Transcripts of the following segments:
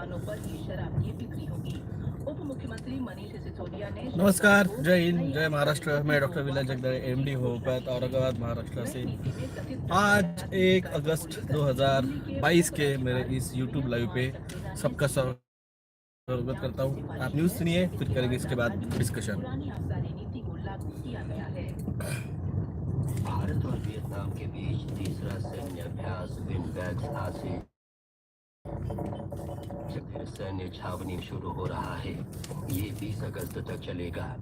दुकानों पर ही शराब की बिक्री होगी। उप मुख्यमंत्री मनीष सिसोदिया ने नमस्कार, जय हिंद, जय महाराष्ट्र। मैं डॉक्टर विलय जगदळे, एमडी होम्योपैथ, औरंगाबाद, महाराष्ट्र से। आज 1 अगस्त 2022 के मेरे इस यूट्यूब लाइव पे सबका स्वागत करता हूँ। आप न्यूज़ सुनिए, फिर करेंगे इसके बाद डिस्कशन। भारत और वियतनाम के बीच तीसरा सैन्य अभ्यास विंडबैग्स आज से सैन्य छावनी शुरू हो रहा है। ये 20 अगस्त तक चलेगा।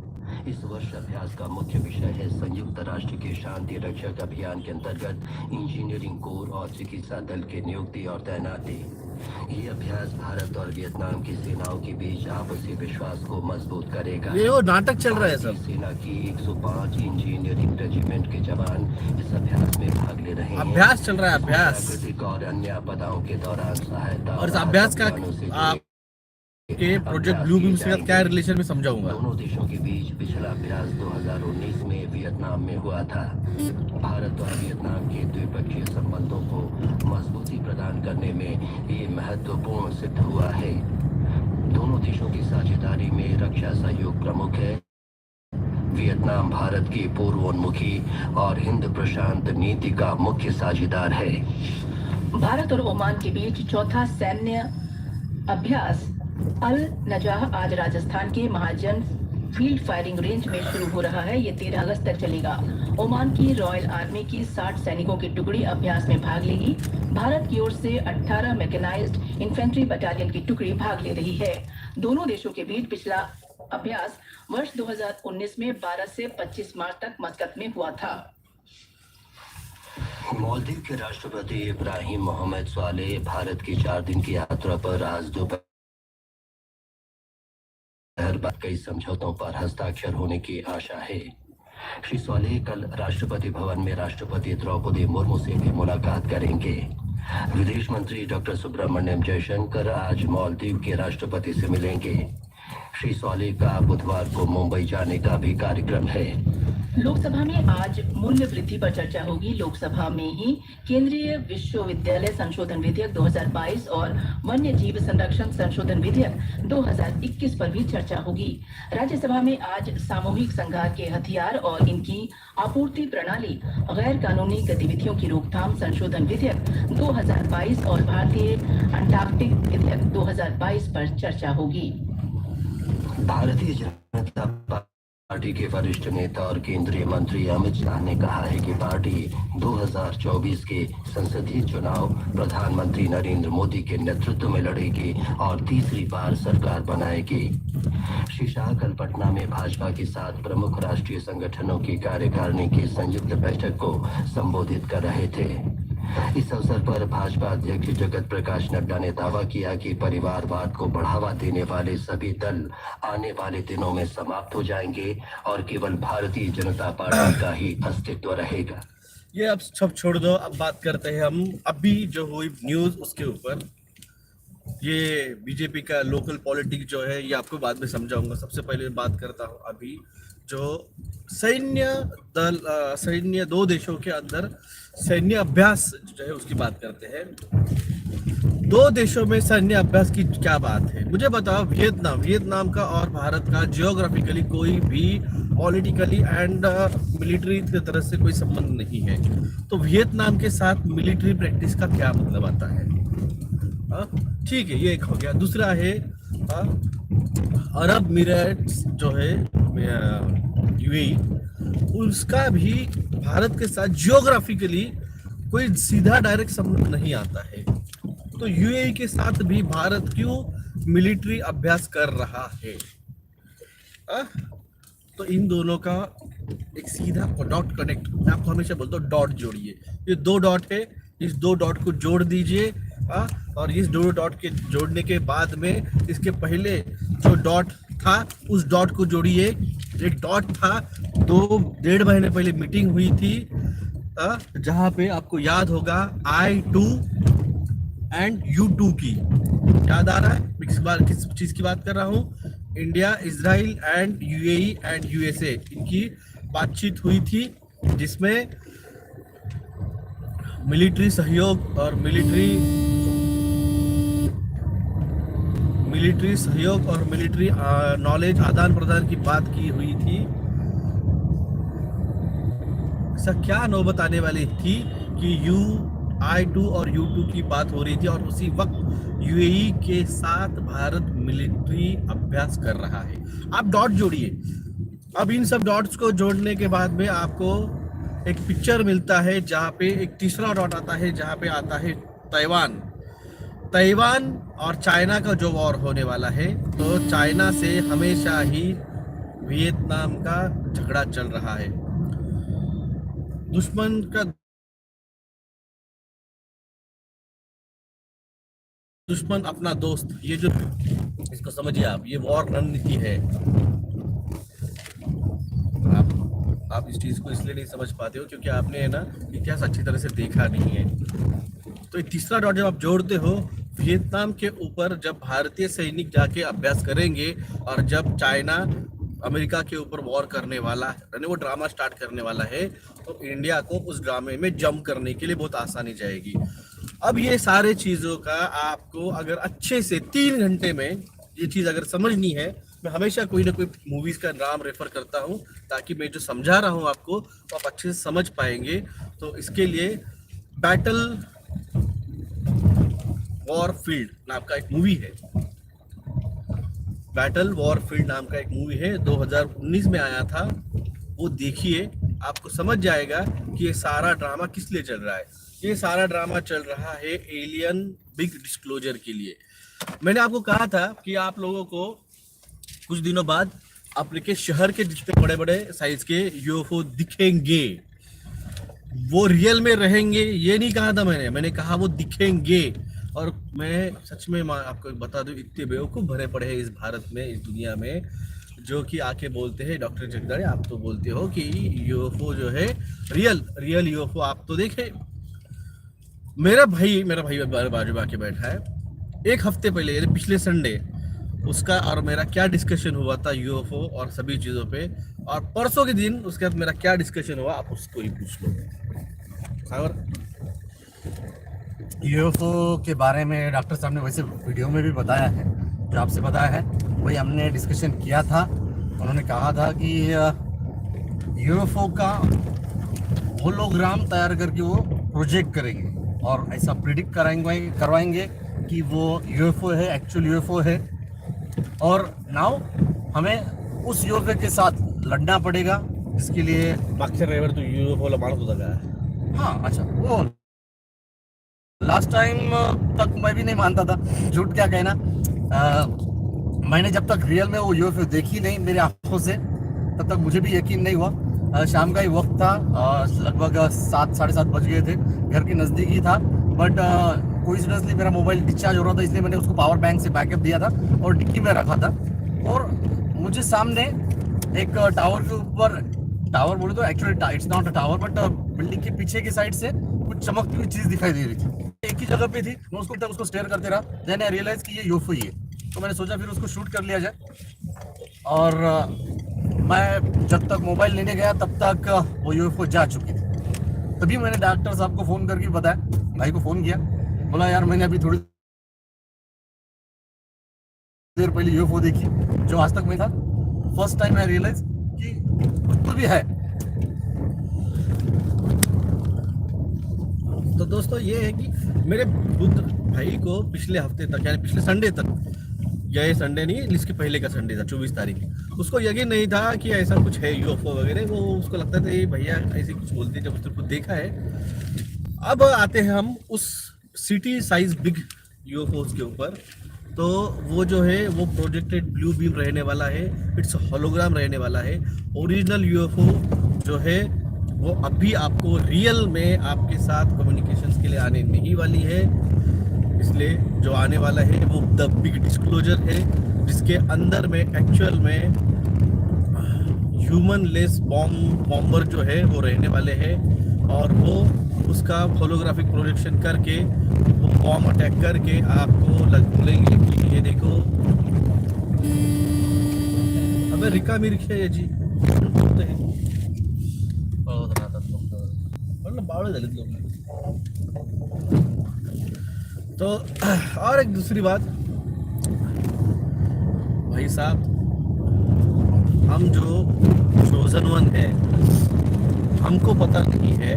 इस वर्ष अभ्यास का मुख्य विषय है संयुक्त राष्ट्र के शांति रक्षक अभियान के अंतर्गत इंजीनियरिंग कोर और चिकित्सा दल की नियुक्ति और तैनाती। ये अभ्यास भारत और वियतनाम की सेनाओं के बीच आपसी विश्वास को मजबूत करेगा। ये वो नाटक चल रहा है सब। सेना की 105 इंजीनियरिंग रेजिमेंट के जवान इस अभ्यास में भाग ले रहे हैं। अभ्यास चल रहा है, अभ्यास। प्राकृतिक और अन्य आपदाओं के दौरान सहायता और इस अभ्यास का आपके प्रोजेक्ट ब्लू बीम से क्या रिलेशन में समझाऊंगा। दोनों देशों के बीच पिछला अभ्यास 2019 में वियतनाम में हुआ था। भारत और वियतनाम के द्विपक्षीय संबंधों को मजबूती प्रदान करने में ये महत्वपूर्ण सिद्ध हुआ है। दोनों देशों की साझेदारी में रक्षा सहयोग प्रमुख है। वियतनाम भारत की पूर्वोन्मुखी और हिंद प्रशांत नीति का मुख्य साझेदार है। भारत और ओमान के बीच चौथा सैन्य अभ्यास अल नजाह आज राजस्थान के महाजन फील्ड फायरिंग रेंज में शुरू हो रहा है। ये 13 अगस्त तक चलेगा। ओमान की रॉयल आर्मी की 60 सैनिकों की टुकड़ी अभ्यास में भाग लेगी। भारत की ओर से 18 मैकेनाइज्ड इन्फेंट्री बटालियन की टुकड़ी भाग ले रही है। दोनों देशों के बीच पिछला अभ्यास वर्ष 2019 में 12 से 25 मार्च तक मस्कत में हुआ था। मालदीव के राष्ट्रपति इब्राहिम मोहम्मद स्वालेह भारत की 4 दिन की यात्रा पर आज दोपहर बाद कई समझौतों पर हस्ताक्षर होने की आशा है। श्री स्वालेह कल राष्ट्रपति भवन में राष्ट्रपति द्रौपदी मुर्मू से भी मुलाकात करेंगे। विदेश मंत्री डॉक्टर सुब्रमण्यम जयशंकर आज मालदीव के राष्ट्रपति से मिलेंगे। श्री स्वालेह का बुधवार को मुंबई जाने का भी कार्यक्रम है। लोकसभा में आज मूल्य वृद्धि पर चर्चा होगी। लोकसभा में ही केंद्रीय विश्वविद्यालय संशोधन विधेयक 2022 और वन्य जीव संरक्षण संशोधन विधेयक 2021 पर भी चर्चा होगी। राज्यसभा में आज सामूहिक संघार के हथियार और इनकी आपूर्ति प्रणाली, गैर कानूनी गतिविधियों की रोकथाम संशोधन विधेयक 2022 और भारतीय अंटार्कटिक विधेयक 2022 पर चर्चा होगी। भारतीय जनता पार्टी के वरिष्ठ नेता और केंद्रीय मंत्री अमित शाह ने कहा है कि पार्टी 2024 के संसदीय चुनाव प्रधानमंत्री नरेंद्र मोदी के नेतृत्व में लड़ेगी और तीसरी बार सरकार बनाएगी। श्री शाह कल पटना में भाजपा के 7 प्रमुख राष्ट्रीय संगठनों की कार्यकारिणी की संयुक्त बैठक को संबोधित कर रहे थे। इस अवसर पर भाजपा अध्यक्ष जगत प्रकाश नड्डा ने दावा किया कि परिवारवाद को बढ़ावा देने वाले सभी दल आने वाले दिनों में समाप्त हो जाएंगे और केवल भारतीय जनता पार्टी का ही अस्तित्व रहेगा। ये अब सब छोड़ दो, अब बात करते हैं हम अभी जो हुई न्यूज़ उसके ऊपर। ये बीजेपी का लोकल पॉलिटिक्स जो है ये आपको बाद में समझाऊंगा। सबसे पहले बात करता हूँ अभी जो सैन्य 2 देशों के अंदर सैन्य अभ्यास जो है उसकी बात करते हैं। 2 देशों में सैन्य अभ्यास की क्या बात है मुझे बताओ। वियतनाम का और भारत का जियोग्राफिकली कोई भी पॉलिटिकली एंड मिलिट्री की तरह से कोई संबंध नहीं है। तो वियतनाम के साथ मिलिट्री प्रैक्टिस का क्या मतलब आता है? ठीक है, ये एक हो गया। दूसरा है अरब इमिरेट्स जो है यूएई, उसका भी भारत के साथ जियोग्राफिकली कोई सीधा डायरेक्ट संबंध नहीं आता है। तो यूएई के साथ भी भारत क्यों मिलिट्री अभ्यास कर रहा है? तो इन दोनों का एक सीधा डॉट कनेक्ट, मैं आपको हमेशा बोलता हूँ डॉट जोड़िए। ये 2 डॉट है, इस 2 डॉट को जोड़ दीजिए। और इस 2 डॉट के जोड़ने के बाद में इसके पहले जो डॉट था उस डॉट को जोड़िए। एक डॉट था 2-1.5 महीने पहले मीटिंग हुई थी जहां पे आपको याद होगा I2 एंड U2 की याद आ रहा है? किस चीज की बात कर रहा हूँ? India, Israel and UAE and USA, इनकी बातचीत हुई थी जिसमें मिलिट्री सहयोग और मिलिट्री मिलिट्री सहयोग और मिलिट्री नॉलेज आदान प्रदान की बात की हुई थी। ऐसा क्या नौबत आने वाली थी कि I-2 और U-2 की बात हो रही थी और उसी वक्त यूएई के साथ भारत मिलिट्री अभ्यास कर रहा है। आप डॉट जोड़िए। अब इन सब डॉट्स को जोड़ने के बाद में आपको एक पिक्चर मिलता है जहाँ पे एक तीसरा डॉट आता है, जहाँ पे आता है ताइवान और चाइना का जो वॉर होने वाला है। तो चाइना से हमेशा ही वियतनाम का झगड़ा चल रहा है। दुश्मन अपना दोस्त, ये जो इसको समझिए आप, ये वॉर रणनीति है। आप इस चीज को इसलिए नहीं समझ पाते हो क्योंकि आपने है ना इतिहास अच्छी तरह से देखा नहीं है। तो ये तीसरा डॉट जब आप जोड़ते हो, वियतनाम के ऊपर जब भारतीय सैनिक जाके अभ्यास करेंगे और जब चाइना अमेरिका के ऊपर वॉर करने वाला है, वो ड्रामा स्टार्ट करने वाला है, तो इंडिया को उस ड्रामे में जंप करने के लिए बहुत आसानी जाएगी। अब ये सारे चीजों का आपको अगर अच्छे से 3 घंटे में ये चीज अगर समझनी है, मैं हमेशा कोई ना कोई मूवीज का नाम रेफर करता हूँ ताकि मैं जो समझा रहा हूँ आपको तो आप अच्छे से समझ पाएंगे। तो इसके लिए बैटल वॉर फील्ड नाम का एक मूवी है, बैटल वॉर फील्ड नाम का एक मूवी है, 2019 में आया था। वो देखिए, आपको समझ जाएगा कि ये सारा ड्रामा किस लिए चल रहा है। ये सारा ड्रामा चल रहा है एलियन बिग डिस्क्लोजर के लिए। मैंने आपको कहा था कि आप लोगों को कुछ दिनों बाद अपने शहर के जितने बड़े बड़े साइज के यूएफओ दिखेंगे, वो रियल में रहेंगे। ये नहीं कहा था मैंने कहा वो दिखेंगे। और मैं सच में आपको बता दूं, इतने बेवकूफ भरे पड़े हैं इस भारत में, इस दुनिया में, जो कि आके बोलते हैं डॉक्टर जगदाड़े आप तो बोलते हो कि यूएफओ जो है रियल यूएफओ आप तो देखे। मेरा भाई बाजू आके बैठा है, 1 हफ्ते पहले यानी पिछले संडे उसका और मेरा क्या डिस्कशन हुआ था यूएफओ और सभी चीज़ों पे, और परसों के दिन उसके बाद मेरा क्या डिस्कशन हुआ आप उसको ही पूछ लो। यूएफओ के बारे में डॉक्टर साहब ने वैसे वीडियो में भी बताया है, जो आपसे बताया है वही हमने डिस्कशन किया था। उन्होंने कहा था कि यूएफओ का होलोग्राम तैयार करके वो प्रोजेक्ट करेंगे और ऐसा प्रिडिक्ट करवाएंगे कि वो यूएफओ है, एक्चुअल यूएफओ है। और नाउ हमें उस यूएफओ के साथ लड़ना पड़ेगा, जिसके लिए मागच्या रविवारी तू यूएफओ मानत होता का? हाँ, अच्छा, वो लास्ट टाइम तक मैं भी नहीं मानता था, झूठ क्या कहना। मैंने जब तक रियल में वो यूएफओ देखी नहीं मेरी आंखों से, तब तक मुझे भी यकीन नहीं हुआ। शाम का ही वक्त था, लगभग 7 साढ़े 7 बज गए थे, घर के नज़दीक ही था। बट कोइंसिडेंटली मेरा मोबाइल डिस्चार्ज हो रहा था, इसलिए मैंने उसको पावर बैंक से बैकअप दिया था और डिक्की में रखा था। और मुझे सामने एक टावर के ऊपर, टावर बोले तो actually it's not a tower but building के पीछे की साइड से कुछ चमकती हुई चीज दिखाई दे रही थी। एक ही जगह पे थी, मैं उसको स्टेयर करते रहा। देन आई रियलाइज कि ये यूएफओ ही है, तो मैंने सोचा फिर उसको शूट कर लिया जाए। और मैं जब तक मोबाइल लेने गया तब तक वो यूएफओ जा चुकी थी। तभी मैंने डॉक्टर साहब को फोन करके बताया, भाई को फोन किया, बोला यार मैंने अभी थोड़ी देर पहले यूएफओ देखी जो आज तक में था। फर्स्ट टाइम आई रियलाइज कि कुछ तो भी है। तो दोस्तों ये है कि मेरे बुद्ध भाई को पिछले हफ्ते तक यानी पिछले संडे तक, या ये संडे नहीं इसके पहले का संडे था 24 तारीख, उसको यकीन नहीं था कि ऐसा कुछ है यूएफओ वगैरह। वो उसको लगता था ये भैया ऐसे कुछ बोलते हैं, जब उसने कुछ देखा है। अब आते हैं हम उस सिटी साइज बिग यूएफओस के ऊपर। तो वो जो है वो प्रोजेक्टेड ब्लू बीम रहने वाला है, इट्स होलोग्राम रहने वाला है। ओरिजिनल यूएफओ जो है वो अभी आपको रियल में आपके साथ कम्युनिकेशंस के लिए आने नहीं वाली है। इसलिए जो आने वाला है वो द बिग डिस्क्लोजर है, जिसके अंदर में एक्चुअल में ह्यूमन लेस बॉम्बर जो है वो रहने वाले हैं। और वो उसका होलोग्राफिक प्रोजेक्शन करके वो बॉम्ब अटैक करके आपको बोलेंगे कि ये देखो। अबे रिका मिर्च है ये जी, बावळे झालेत लोक। तो और एक दूसरी बात, भाई साहब, हम जो चोजन वन है, हमको पता नहीं है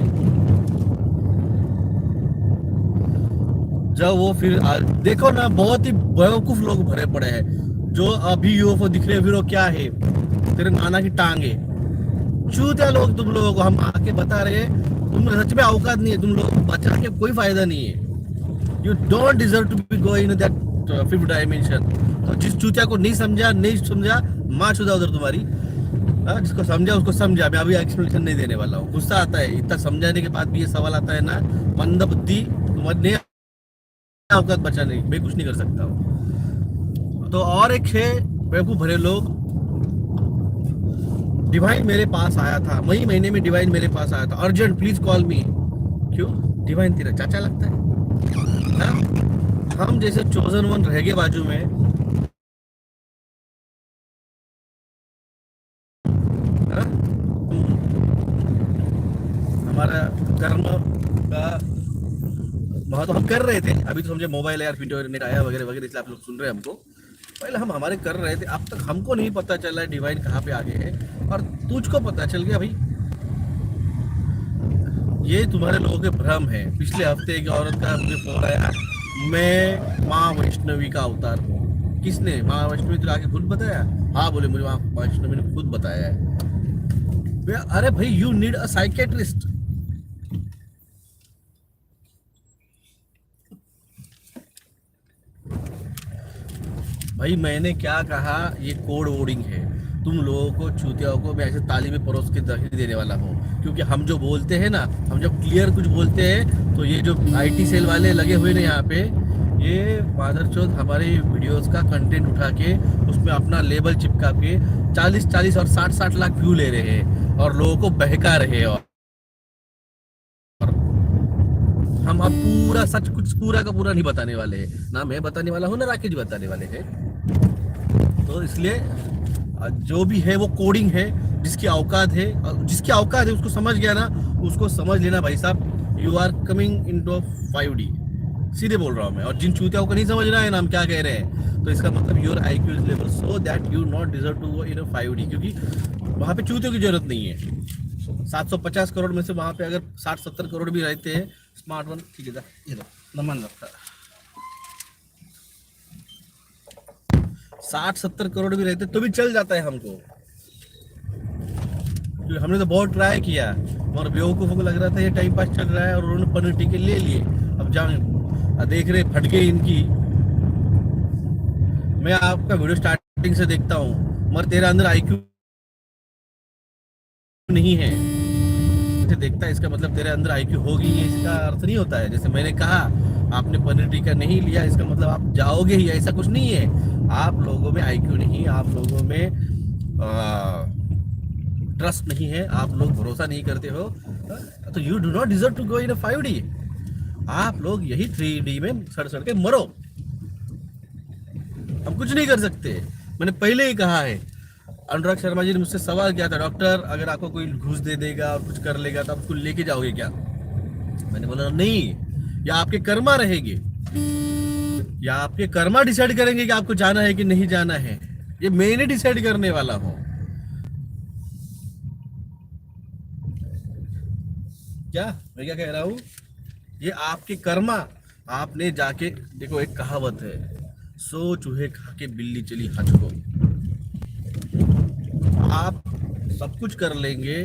जब वो फिर देखो ना, बहुत ही बेवकूफ लोग भरे पड़े हैं जो अभी यूएफओ दिख रहे हैं, फिर वो क्या है, तेरे नाना की टांगे। चूतिया लोग तुम लोगों को हम आके बता रहे हैं, तुम सच में औकात नहीं है, तुम लोगों को बचा के कोई फायदा नहीं है। You don't deserve to be going in that fifth dimension. तो जिस चूतिया को नहीं समझा माँ चुदा उधर तुम्हारी। जिसको समझा उसको समझा, मैं अभी एक्सप्लेनेशन नहीं देने वाला हूँ। गुस्सा आता है इतना समझाने के बाद भी ये सवाल आता है ना, मंद बुद्धि तुम्हारे औकात बचा नहीं, मैं कुछ नहीं कर सकता हूँ। तो और एक है बेवकूफ भरे लोग। डिवाइन मेरे पास आया था, मई महीने में डिवाइन मेरे पास आया था, अर्जेंट प्लीज कॉल मी। क्यों? डिवाइन तेरा चाचा लगता है हा? हम जैसे चोजन वन रह गए बाजू में, हा? हमारा कर्म का महत्व हम कर रहे थे। अभी तो समझे मोबाइल है यार, इंटरनेट आया वगैरह वगैरह, इसलिए आप लोग सुन रहे हैं हमको। पहले हम हमारे कर रहे थे, अब तक हमको नहीं पता चला है डिवाइन कहाँ पे आगे है, और तुझको पता चल गया भाई। ये तुम्हारे लोगों के भ्रम है। पिछले हफ्ते एक औरत का मुझे फोन आया, मैं माँ वैष्णवी का अवतार हूँ। किसने? माँ वैष्णवी तो आके खुद बताया? हाँ बोले, मुझे माँ वैष्णवी ने खुद बताया है। अरे भाई, यू नीड अ साइकेट्रिस्ट। भाई मैंने क्या कहा, ये कोड वर्डिंग है। तुम लोगों को चूतियाओं को मैं ऐसे ताली में परोस के नहीं देने वाला हूँ, क्योंकि हम जो बोलते हैं ना, हम जब क्लियर कुछ बोलते हैं तो ये जो आईटी सेल वाले लगे हुए ना यहाँ पे, ये मादरचोद हमारे वीडियोस का कंटेंट उठा के उसमें अपना लेबल चिपका के 40 और 60 लाख व्यू ले रहे हैं और लोगों को बहका रहे हैं। और हम अब पूरा सच कुछ पूरा का पूरा नहीं बताने वाले हैं, ना मैं बताने वाला हूँ ना राकेश जी बताने वाले हैं। तो इसलिए जो भी है वो कोडिंग है, जिसकी औकात है उसको समझ गया ना, उसको समझ लेना भाई साहब, you are coming into 5D। सीधे बोल रहा हूँ मैं। और जिन चूतियाओं को नहीं समझ रहा है ना हम क्या कह रहे हैं, तो इसका मतलब your IQ is level so that you not deserve to go in 5D, क्योंकि वहाँ पे चूतियों की जरूरत नहीं है। 750 करोड़ में से वहाँ पे अगर 60-70 करोड़ भी रहते हैं स्मार्ट वन, ठीक है ये नमन रखता है, 60-70 करोड़ भी रहते तो भी चल जाता है हमको, क्योंकि हमने तो बहुत ट्राई किया और बेवकूफों को लग रहा था ये टाइम पास चल रहा है, और उन्होंने पनीर टिके ले लिए। अब जान देख रहे फट गई इनकी। मैं आपका वीडियो स्टार्टिंग से देखता हूँ, मगर तेरा अंदर IQ नहीं है। जैसे देखता है इसका मतलब तेरे अंदर IQ होगी, ये इसका अर्थ नहीं होता है। जैसे मैंने कहा, आपने पनीर टिक्का नहीं लिया इसका मतलब आप जाओगे ही, ऐसा कुछ नहीं है। आप लोगों में IQ नहीं, आप लोगों में ट्रस्ट नहीं है, आप लोग भरोसा नहीं करते हो, तो you do not deserve to go in 5D। आप लोग यही 3D में सड़ के मरो। हम कुछ नहीं कर सकते। मैंने पहले ही कहा है। अनुराग शर्मा जी ने मुझसे सवाल किया था, डॉक्टर अगर आपको कोई घूस दे देगा और कुछ कर लेगा तो आप उसको लेके जाओगे क्या? मैंने बोला नहीं, या आपके कर्मा रहेंगे, या आपके कर्मा डिसाइड करेंगे कि आपको जाना है कि नहीं जाना है। ये मैंने डिसाइड करने वाला हूं। क्या मैं क्या कह रहा हूं? ये आपके कर्मा। आपने जाके देखो, एक कहावत है, 100 चूहे खा के बिल्ली चली हज को। आप सब कुछ कर लेंगे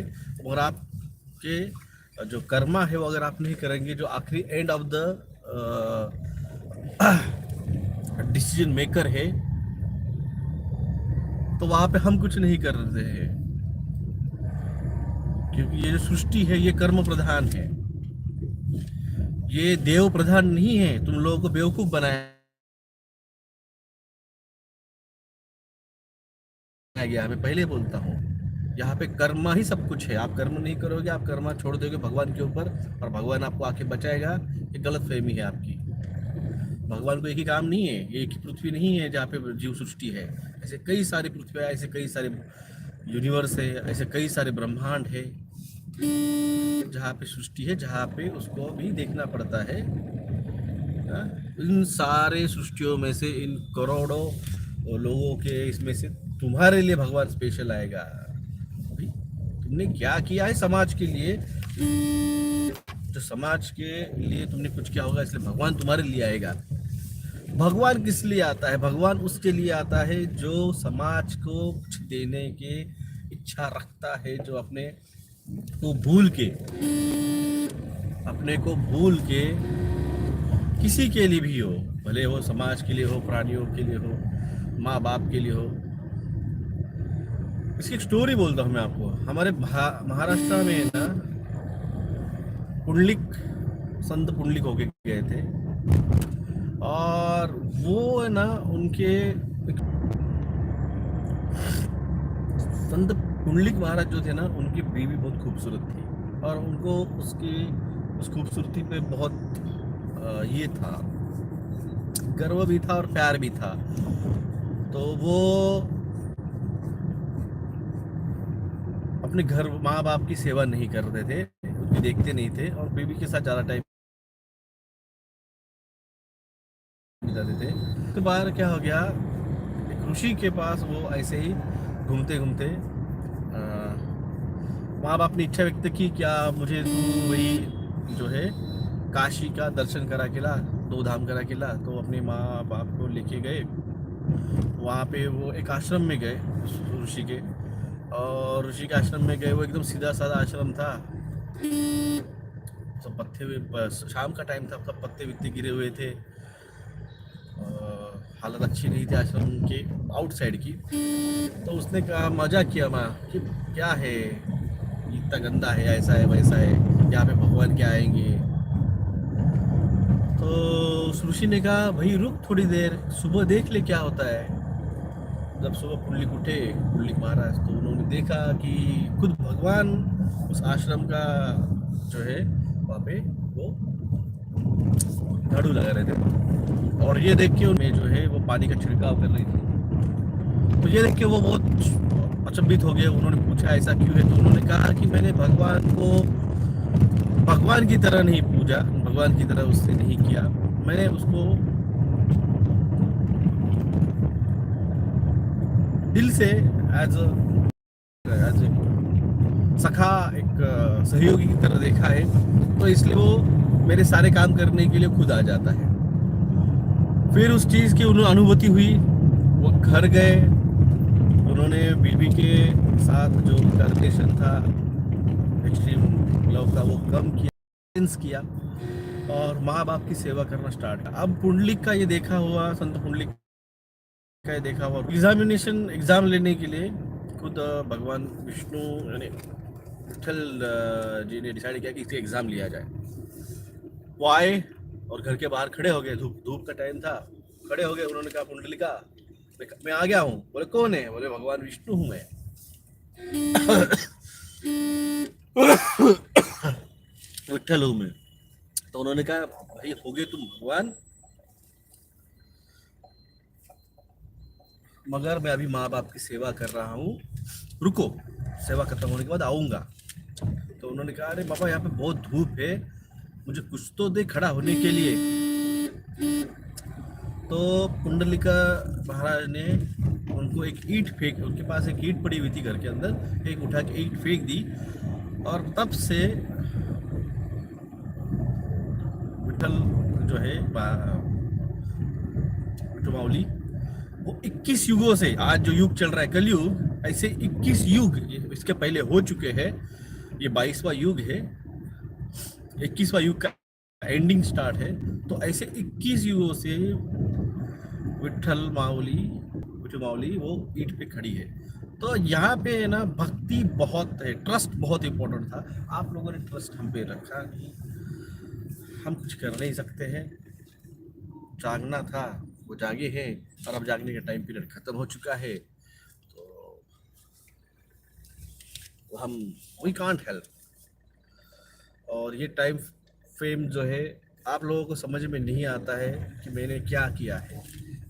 और आपके जो कर्मा है वो अगर आप नहीं करेंगे, जो आखिरी end of the decision maker है, तो वहां पे हम कुछ नहीं कर रहे हैं, क्योंकि ये जो सृष्टि है ये कर्म प्रधान है, ये देव प्रधान नहीं है। तुम लोगों को बेवकूफ बनाया गया। मैं पहले बोलता हूँ, यहाँ पे कर्मा ही सब कुछ है। आप कर्म नहीं करोगे, आप कर्मा छोड़ दोगे भगवान के ऊपर, और भगवान आपको आके बचाएगा। ये गलत फहमी है आपकी। भगवान को एक ही काम नहीं है, ये एक ही पृथ्वी नहीं है जहाँ पे जीव सृष्टि है। ऐसे कई सारे पृथ्वी है, ऐसे कई सारे यूनिवर्स है, ऐसे कई सारे ब्रह्मांड है जहाँ पे सृष्टि है, जहाँ पे उसको भी देखना पड़ता है। इन सारे सृष्टियों में से, इन करोड़ों वो लोगों के इसमें से तुम्हारे लिए भगवान स्पेशल आएगा। भाई तुमने क्या किया है समाज के लिए, जो समाज के लिए तुमने कुछ किया होगा, इसलिए भगवान तुम्हारे लिए आएगा। भगवान किस लिए आता है? भगवान उसके लिए आता है जो समाज को कुछ देने की इच्छा रखता है, जो अपने को भूल के किसी के लिए भी हो, भले वो समाज के लिए हो, प्राणियों के लिए हो, माँ बाप के लिए हो। इसकी एक स्टोरी बोलता हूँ मैं आपको। हमारे महाराष्ट्र में ना संत पुंडलिक होके गए थे, और वो है ना उनके संत पुंडलिक महाराज जो थे ना, उनकी बीवी बहुत खूबसूरत थी, और उनको उस खूबसूरती पे बहुत ये था, गर्व भी था और प्यार भी था। तो वो अपने घर माँ बाप की सेवा नहीं करते थे, उनकी देखते नहीं थे, और बीवी के साथ ज़्यादा टाइम जाते थे। तो बाहर क्या हो गया, एक ऋषि के पास वो ऐसे ही घूमते घूमते माँ बाप ने इच्छा व्यक्त की, क्या मुझे तू वही जो है काशी का दर्शन करा के ला, 2 धाम करा के ला। तो अपने माँ बाप को लेके गए वहाँ पे। वो एक आश्रम में गए ऋषि के, और ऋषि के आश्रम में गए। वो एकदम सीधा साधा आश्रम था, सब पत्ते, शाम का टाइम था, सब पत्ते वित्ते गिरे हुए थे, हालत अच्छी नहीं थी आश्रम के आउटसाइड की। तो उसने कहा, मजा किया माँ कि क्या है, इतना गंदा है, ऐसा है वैसा है, यहाँ पे भगवान क्या आएंगे। तो उस ऋषि ने कहा, भाई रुक थोड़ी देर, सुबह देख ले क्या होता है। जब सुबह पुंडलिक उठे, पुंडलिक महाराज, तो उन्होंने देखा कि खुद भगवान उस आश्रम का जो है वहाँ पे वो झाड़ू लगा रहे थे, और ये देख के उन्हें जो है वो पानी का छिड़काव कर रही थी। तो ये देख के वो बहुत अचंभित हो गए। उन्होंने पूछा ऐसा क्यों है। तो उन्होंने कहा कि मैंने भगवान को भगवान की तरह नहीं पूजा, भगवान की तरह उससे नहीं किया, मैंने उसको दिल से एज ए सखा, एक सहयोगी की तरह देखा है। तो इसलिए वो मेरे सारे काम करने के लिए खुद आ जाता है। फिर उस चीज़ की उन्हें अनुभूति हुई। वो घर गए, उन्होंने बीवी के साथ जो उनका रिलेशन था, एक्सट्रीम लव का, वो कम किया और माँ बाप की सेवा करना स्टार्ट किया। अब पुंडलिक का ये देखा हुआ, संत पुंडलिक का ये देखा हुआ, एग्जाम लेने के लिए खुद भगवान विष्णु यानी विठल जी ने डिसाइड किया कि इसके एग्जाम लिया जाए। वो आए और घर के बाहर खड़े हो गए, धूप का टाइम था, खड़े हो गए। उन्होंने कहा, पुंडलिका मैं आ गया हूँ। बोले कौन है? बोले भगवान विष्णु हूँ मैं। विठल हूँ मैं। तो उन्होंने कहा, भाई हो गए तुम भगवान, मगर मैं अभी माँ बाप की सेवा कर रहा हूँ, रुको, सेवा खत्म होने के बाद आऊँगा। तो उन्होंने कहा, अरे बाबा यहाँ पे बहुत धूप है, मुझे कुछ तो दे खड़ा होने के लिए। तो पुंडलिका महाराज ने उनको एक ईंट फेंक, उनके पास एक ईंट पड़ी हुई थी घर के अंदर, एक उठा के ईंट फेंक दी, और तब से विठल जो है विठुमावली, वो 21 युगों से, आज जो युग चल रहा है कलयुग, ऐसे 21 युग इसके पहले हो चुके हैं। ये 22वां युग है, 21वां युग का एंडिंग स्टार्ट है। तो ऐसे 21 युगों से विठुमावली वो ईंट पे खड़ी है। तो यहाँ पे है ना, भक्ति बहुत है, ट्रस्ट बहुत इंपॉर्टेंट था। आप लोगों ने ट्रस्ट हम पे रखा, हम कुछ कर नहीं सकते हैं। जागना था, वो जागे हैं, और अब जागने का टाइम पीरियड खत्म हो चुका है। तो हम वी कांट हेल्प। और ये टाइम फ्रेम जो है आप लोगों को समझ में नहीं आता है कि मैंने क्या किया है।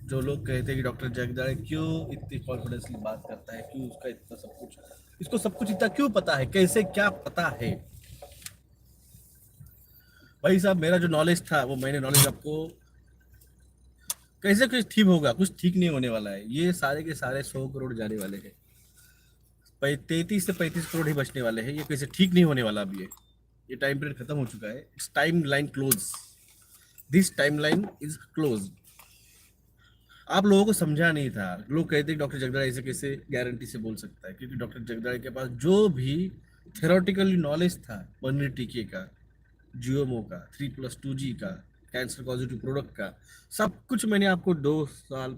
जो लोग कहते हैं कि डॉक्टर जगदाड़े क्यों इतनी कॉन्फिडेंसली बात करता है, क्यों उसका इतना सब कुछ, इसको सब कुछ इतना क्यों पता है, कैसे क्या पता है। भाई साहब, मेरा जो नॉलेज था वो मैंने नॉलेज आपको कैसे कुछ ठीक होगा? कुछ ठीक नहीं होने वाला है। ये सारे के सारे 100 करोड़ जाने वाले हैं, 33 से 35 करोड़ ही बचने वाले हैं। ये कैसे ठीक नहीं होने वाला अभी है। ये टाइम पीरियड खत्म हो चुका है। It's time line close, this time line is close. आप लोगों को समझा नहीं था। लोग कहते हैं डॉक्टर जगदाळे ऐसे कैसे गारंटी से बोल सकता है, क्योंकि डॉक्टर जगदाळे के पास जो भी थेरोटिकली नॉलेज था पनीर टीके का, जीओमओ का, 3+2G का, कैंसर पॉजिटिव प्रोडक्ट का, सब कुछ मैंने आपको 2 साल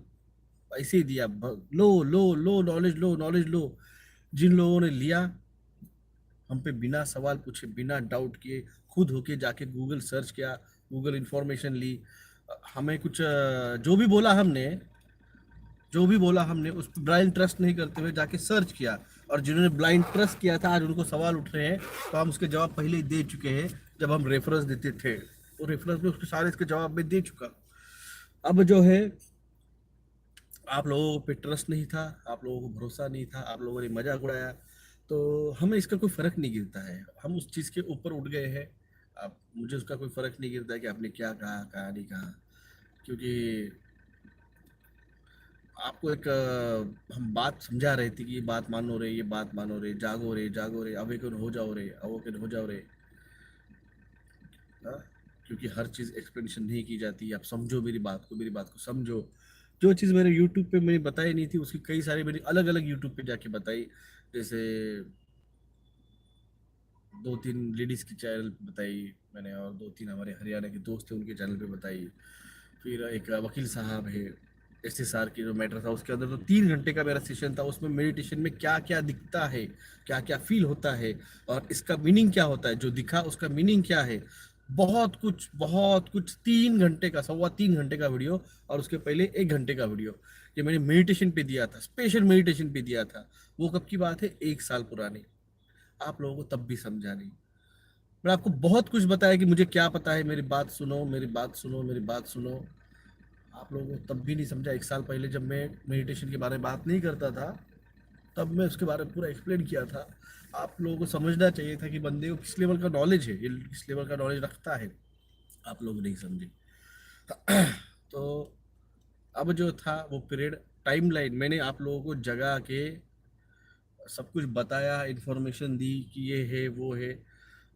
ऐसे ही दिया। लो लो लो नॉलेज, लो नॉलेज लो। जिन लोगों ने लिया, हम पे बिना सवाल पूछे, बिना डाउट किए, खुद होके जाके गूगल सर्च किया, गूगल इंफॉर्मेशन ली, हमें कुछ जो भी बोला हमने उस पर ब्लाइंड ट्रस्ट नहीं करते हुए जाके सर्च किया। और जिन्होंने ब्लाइंड ट्रस्ट किया था आज उनको सवाल उठ रहे हैं, तो हम उसके जवाब पहले ही दे चुके हैं। जब हम रेफरेंस देते थे तो रेफरेंस में उसके सारे इसके जवाब में दे चुका। अब जो है, आप लोगों पे ट्रस्ट नहीं था, आप लोगों को भरोसा नहीं था, आप लोगों ने मजाक उड़ाया, तो हमें इसका कोई फर्क नहीं गिरता है। हम उस चीज़ के ऊपर उठ गए हैं। अब मुझे उसका कोई फर्क नहीं गिरता है कि आपने क्या कहा, कहा नहीं कहा, क्योंकि आपको एक हम बात समझा रहे थे कि ये बात मानो रे, ये बात मानो रे, जागो रे, जागो रे, अवेकन हो जाओ रे, अवोकन हो जाओ रे। हाँ? क्योंकि हर चीज़ एक्सप्लेनेशन नहीं की जाती। आप समझो मेरी बात को समझो। जो चीज़ मैंने यूट्यूब पे मैंने बताई नहीं थी, उसकी कई सारी मैंने अलग अलग यूट्यूब पे जाके बताई। जैसे 2-3 लेडीज़ की चैनल पे बताई मैंने, और 2-3 हमारे हरियाणा के दोस्त हैं उनके चैनल पे बताई। फिर एक वकील साहब है, SSR की जो मैटर था उसके अंदर, तो 3 घंटे का मेरा सेशन था। उसमें मेडिटेशन में क्या क्या दिखता है, क्या क्या फील होता है, और इसका मीनिंग क्या होता है, जो दिखा उसका मीनिंग क्या है, बहुत कुछ बहुत कुछ। 3 घंटे का, 3.25 घंटे का वीडियो, और उसके पहले 1 घंटे का वीडियो, ये मैंने मेडिटेशन पे दिया था, स्पेशल मेडिटेशन पे दिया था। वो कब की बात है? 1 साल पुरानी। आप लोगों को तब भी समझा नहीं। मैं आपको बहुत कुछ बताया कि मुझे क्या पता है, मेरी बात सुनो, मेरी बात सुनो, मेरी बात सुनो। आप लोगों को तब भी नहीं समझा। 1 साल पहले जब मैं मेडिटेशन के बारे में बात नहीं करता था, तब मैं उसके बारे में पूरा एक्सप्लेन किया था। आप लोगों को समझना चाहिए था कि बंदे को किस लेवल का नॉलेज है, ये किस लेवल का नॉलेज रखता है। आप लोग नहीं समझे। तो अब जो था वो पीरियड, टाइमलाइन मैंने आप लोगों को जगा के सब कुछ बताया, इन्फॉर्मेशन दी कि ये है वो है।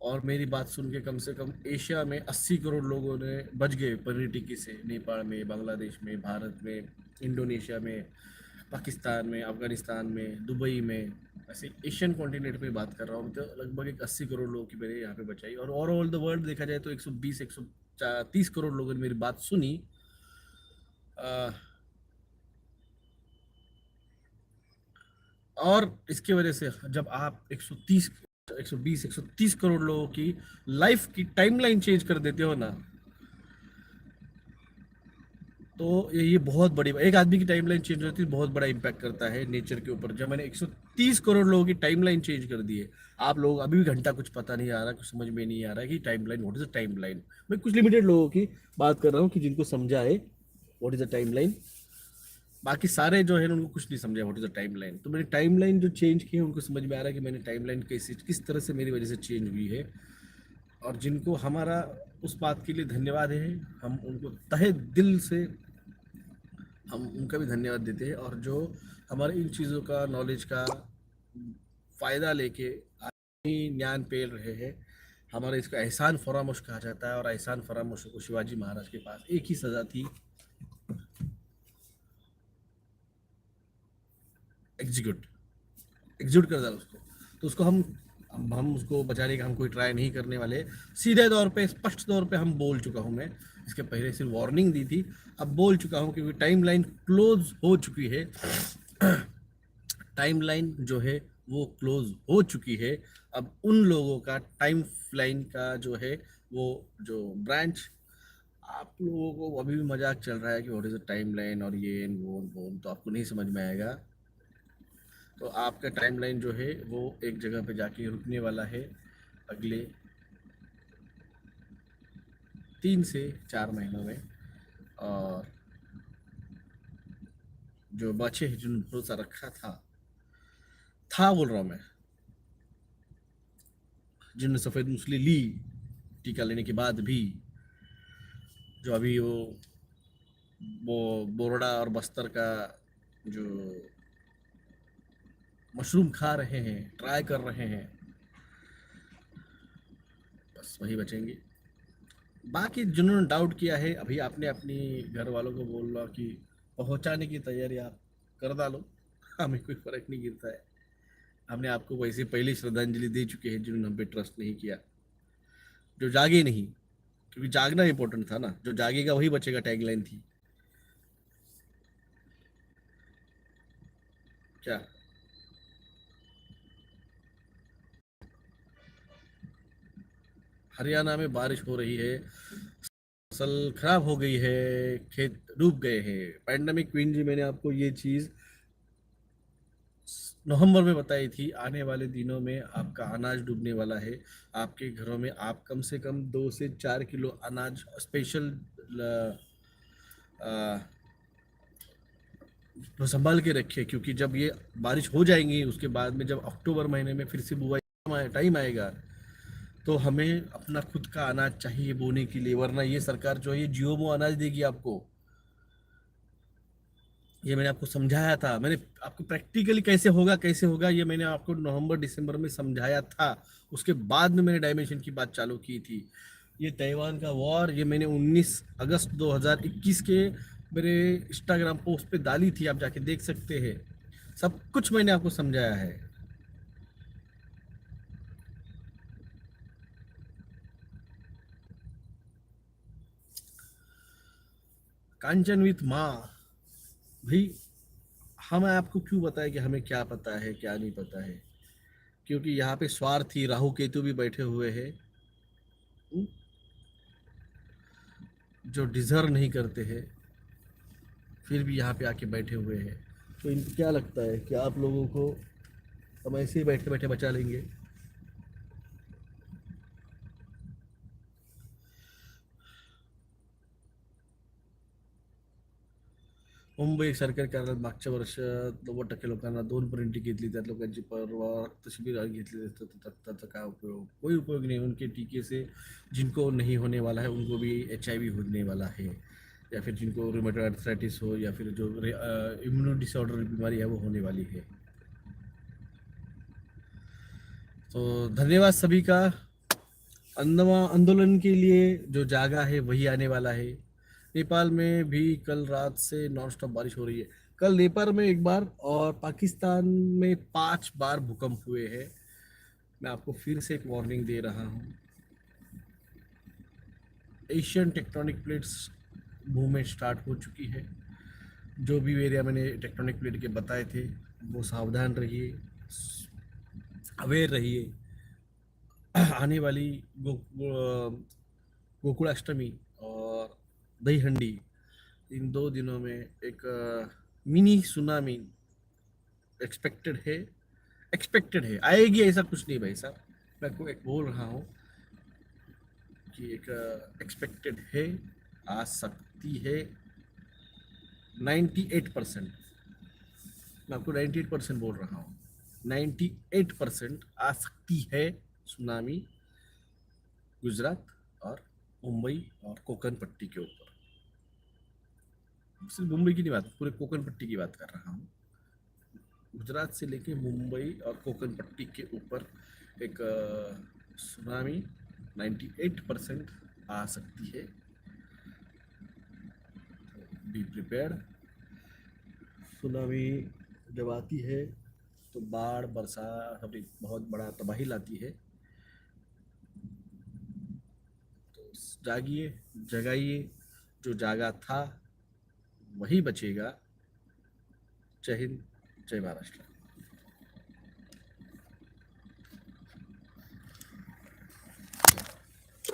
और मेरी बात सुन के कम से कम एशिया में 80 करोड़ लोगों ने बच गए पनीर टिक्की से। नेपाल में, बांग्लादेश में, भारत में, इंडोनेशिया में, पाकिस्तान में, अफगानिस्तान में, दुबई में, ऐसे एशियन कॉन्टिनेंट में बात कर रहा हूँ। तो लगभग एक 80 करोड़ लोगों की मैंने यहाँ पे बचाई। और ओवरऑल द वर्ल्ड देखा जाए तो 120-130 करोड़ लोगों ने मेरी बात सुनी। और इसकी वजह से जब आप 120 130 करोड़ लोगों की लाइफ की टाइमलाइन चेंज कर देते हो ना, तो ये बहुत बड़ी, एक आदमी की टाइमलाइन चेंज होती है, बहुत बड़ा इम्पैक्ट करता है नेचर के ऊपर। जब मैंने 130 करोड़ लोगों की टाइमलाइन चेंज कर दी है, आप लोग अभी भी घंटा कुछ पता नहीं आ रहा, कुछ समझ में नहीं आ रहा है कि timeline, what is the timeline. मैं कुछ लिमिटेड लोगों की बात कर रहा हूँ कि जिनको समझा है व्हाट इज द टाइमलाइन। बाकी सारे जो है उनको कुछ नहीं समझा व्हाट इज द टाइमलाइन। तो मैंने टाइमलाइन जो चेंज की है उनको समझ में आ रहा है कि मैंने टाइमलाइन कैसे, किस तरह से मेरी वजह से चेंज हुई है। और जिनको हमारा उस बात के लिए धन्यवाद है, हम उनको तहे दिल से हम उनका भी धन्यवाद देते हैं। और जो हमारे इन चीज़ों का, नॉलेज का फ़ायदा लेके ज्ञान पेल रहे हैं, हमारे इसको एहसान फरामोश कहा जाता है। और एहसान फरामोश को शिवाजी महाराज के पास एक ही सज़ा थी, एग्जीक्यूट, एग्जीक्यूट कर डाला उसको। तो उसको हम उसको बचाने का हम कोई ट्राई नहीं करने वाले। सीधे तौर पे, स्पष्ट तौर पे हम बोल चुका हूँ मैं। इसके पहले सिर्फ वार्निंग दी थी, अब बोल चुका हूँ क्योंकि टाइमलाइन क्लोज हो चुकी है। टाइमलाइन जो है वो क्लोज हो चुकी है। अब उन लोगों का टाइम लाइन का जो है वो जो ब्रांच, आप लोगों को अभी भी मजाक चल रहा है कि what is the time line और ये वो, तो आपको नहीं समझ में आएगा। तो आपका टाइमलाइन जो है वो एक जगह पे जाके रुकने वाला है अगले 3 से 4 महीनों में। और जो बचे हैं, जिन्होंने भरोसा रखा था बोल रहा हूँ मैं, जिन्होंने सफ़ेद मूसली ली टीका लेने के बाद भी, जो अभी वो वो बोरडा और बस्तर का जो मशरूम खा रहे हैं, ट्राई कर रहे हैं, बस वही बचेंगे। बाकी जिन्होंने डाउट किया है, अभी आपने अपनी घर वालों को बोल रहा कि पहुंचाने की तैयारी आप कर डालो, हमें कोई फर्क नहीं गिरता है। हमने आपको वैसे पहले श्रद्धांजलि दे चुके हैं जिन्होंने हम पे ट्रस्ट नहीं किया, जो जागे नहीं, क्योंकि जागना इंपॉर्टेंट था ना, जो जागेगा वही बचेगा टैगलाइन थी। क्या हरियाणा में बारिश हो रही है, फसल खराब हो गई है, खेत डूब गए हैं। पैंडेमिक क्वीन जी, मैंने आपको ये चीज नवंबर में बताई थी, आने वाले दिनों में आपका अनाज डूबने वाला है। आपके घरों में आप कम से कम 2 से 4 किलो अनाज स्पेशल संभाल के रखे, क्योंकि जब ये बारिश हो जाएंगी उसके बाद में जब अक्टूबर महीने में फिर से बुआई टाइम आएगा, तो हमें अपना खुद का अनाज चाहिए बोने के लिए, वरना ये सरकार जो है ये जीओमो अनाज देगी आपको। ये मैंने आपको समझाया था, मैंने आपको प्रैक्टिकली कैसे होगा ये मैंने आपको नवंबर दिसंबर में समझाया था। उसके बाद में मैंने डायमेंशन की बात चालू की थी। ये ताइवान का वॉर ये मैंने 19 अगस्त 2021 के मेरे इंस्टाग्राम पोस्ट पे डाली थी, आप जाके देख सकते हैं। सब कुछ मैंने आपको समझाया है। कांचन विथ माँ, भाई हम आपको क्यों बताएं कि हमें क्या पता है क्या नहीं पता है, क्योंकि यहाँ पे स्वार्थी राहु केतु भी बैठे हुए हैं, जो डिजर्व नहीं करते हैं फिर भी यहाँ पे आके बैठे हुए हैं। तो इनको क्या लगता है कि आप लोगों को हम ऐसे ही बैठे बैठे बचा लेंगे? मुंबई सरकार कार्यालयात मागच्या वर्षात 90% लोकांना 2 प्रिंटी घेतली, त्यात लोकांची परवा तशी भी घेतली, तर त्याचा काय उपयोग? कोई उपयोग नहीं। उनके टीके से जिनको नहीं होने वाला है उनको भी HIV होने वाला है, या फिर जिनको रूमेटॉइड आर्थराइटिस हो, या फिर जो इम्यूनो डिसऑर्डर बीमारी है वो होने वाली है। तो धन्यवाद सभी का। आंदोलन के लिए जो जागा है वही आने वाला है। नेपाल में भी कल रात से नॉन स्टॉप बारिश हो रही है। कल नेपाल में एक बार और पाकिस्तान में 5 बार भूकंप हुए हैं। मैं आपको फिर से एक वार्निंग दे रहा हूँ, Asian tectonic plates movement start हो चुकी है। जो भी एरिया मैंने टेक्टोनिक प्लेट के बताए थे वो सावधान रहिए, अवेयर रहिए। आने वाली गोकुलाष्टमी और दही हंडी, इन 2 दिनों में एक मिनी सुनामी एक्सपेक्टेड है, आएगी ऐसा कुछ नहीं भाई साहब, मैं आपको एक बोल रहा हूँ कि एक एक्सपेक्टेड है, आ सकती है 98%। मैं आपको 98% बोल रहा हूँ, 98% आ सकती है सुनामी गुजरात और मुंबई और कोकन पट्टी के ऊपर। सिर्फ मुंबई की नहीं बात, पूरे कोकन पट्टी की बात कर रहा हूँ। गुजरात से लेके मुंबई और कोकन पट्टी के ऊपर एक सुनामी 98% आ सकती है। Be prepared. सुनामी जब आती है तो बाढ़ बरसात अपनी बहुत बड़ा तबाही लाती है। तो जागिए, जगाइए, जो जागा था वही बचेगा। जय हिंद, जय महाराष्ट्र।